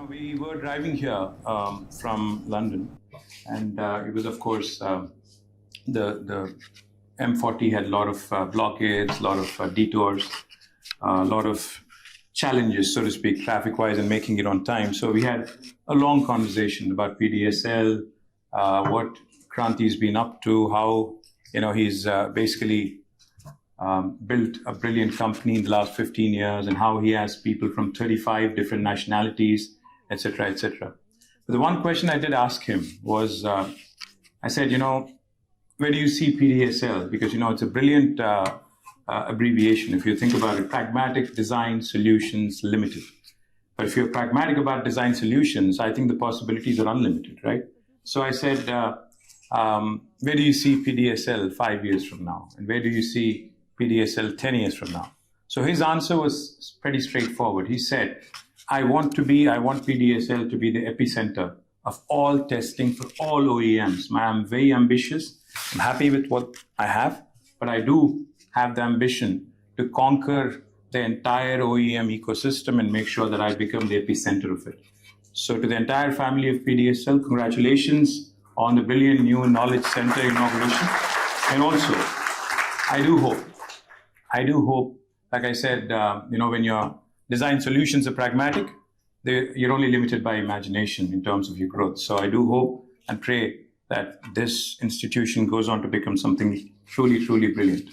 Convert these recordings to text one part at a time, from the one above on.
We were driving here from London, and it was, of course, the M40 had a lot of blockades, a lot of detours, a lot of challenges, so to speak, traffic-wise, and making it on time. So we had a long conversation about PDSL, what Kranti's been up to, how he's basically built a brilliant company in the last 15 years, and how he has people from 35 different nationalities, etc., etc. But the one question I did ask him was, I said, where do you see PDSL? Because, it's a brilliant abbreviation. If you think about it, Pragmatic Design Solutions Limited. But if you're pragmatic about design solutions, I think the possibilities are unlimited, right? So I said, where do you see PDSL 5 years from now? And where do you see PDSL 10 years from now? So his answer was pretty straightforward. He said, I want PDSL to be the epicenter of all testing for all OEMs. I'm very ambitious. I'm happy with what I have, but I do have the ambition to conquer the entire OEM ecosystem and make sure that I become the epicenter of it. So to the entire family of PDSL, congratulations on the brilliant new Knowledge Center inauguration. And also, I do hope, like I said, when your design solutions are pragmatic, you're only limited by imagination in terms of your growth. So I do hope and pray that this institution goes on to become something truly, truly brilliant.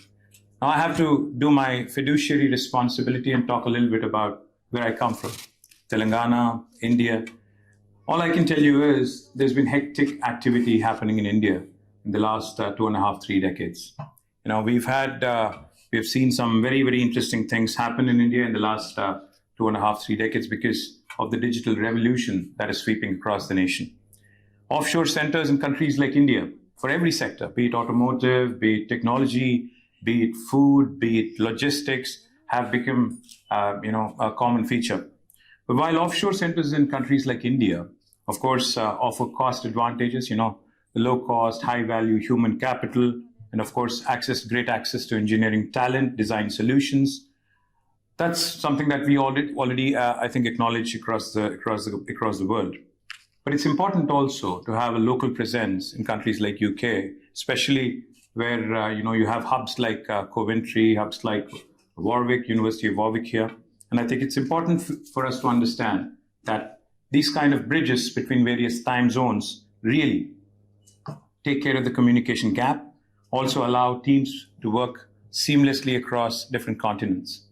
Now I have to do my fiduciary responsibility and talk a little bit about where I come from. Telangana, India. All I can tell you is there's been hectic activity happening in India in the last 2.5, 3 decades. We've seen some very, very interesting things happen in India in the last 2.5, 3 decades because of the digital revolution that is sweeping across the nation. Offshore centers in countries like India, for every sector, be it automotive, be it technology, be it food, be it logistics, have become a common feature. But while offshore centers in countries like India, of course, offer cost advantages, the low cost, high value human capital, and of course, great access to engineering talent, design solutions. That's something that we already I think, acknowledge across the world. But it's important also to have a local presence in countries like UK, especially where you have hubs like Coventry, hubs like Warwick, University of Warwick here. And I think it's important for us to understand that these kind of bridges between various time zones really take care of the communication gap, also allow teams to work seamlessly across different continents.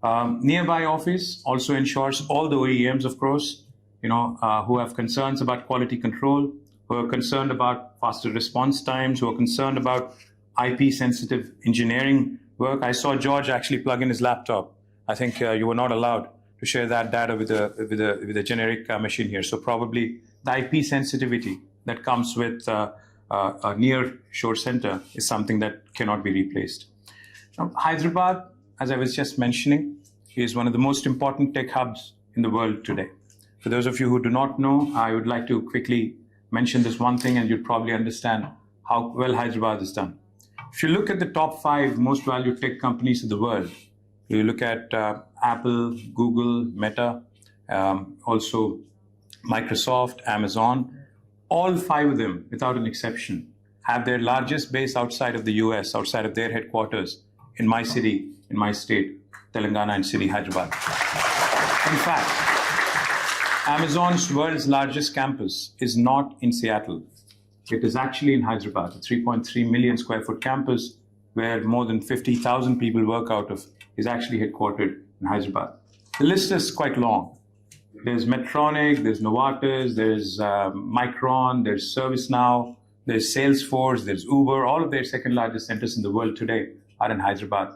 Nearby office also ensures all the OEMs, of course, who have concerns about quality control, who are concerned about faster response times, who are concerned about IP-sensitive engineering work. I saw George actually plug in his laptop. I think you were not allowed to share that data with a generic machine here. So probably the IP sensitivity that comes with a near shore center is something that cannot be replaced. Now, Hyderabad, as I was just mentioning, is one of the most important tech hubs in the world today. For those of you who do not know, I would like to quickly mention this one thing, and you'll probably understand how well Hyderabad is done. If you look at the top 5 most valued tech companies in the world, you look at Apple, Google, Meta, also Microsoft, Amazon, all 5 of them, without an exception, have their largest base outside of the US, outside of their headquarters, in my city, in my state, Telangana and city, Hyderabad. In fact, Amazon's world's largest campus is not in Seattle. It is actually in Hyderabad, a 3.3 million square foot campus where more than 50,000 people work out of, is actually headquartered in Hyderabad. The list is quite long. There's Medtronic, there's Novartis, there's Micron, there's ServiceNow, there's Salesforce, there's Uber. All of their second largest centers in the world today are in Hyderabad.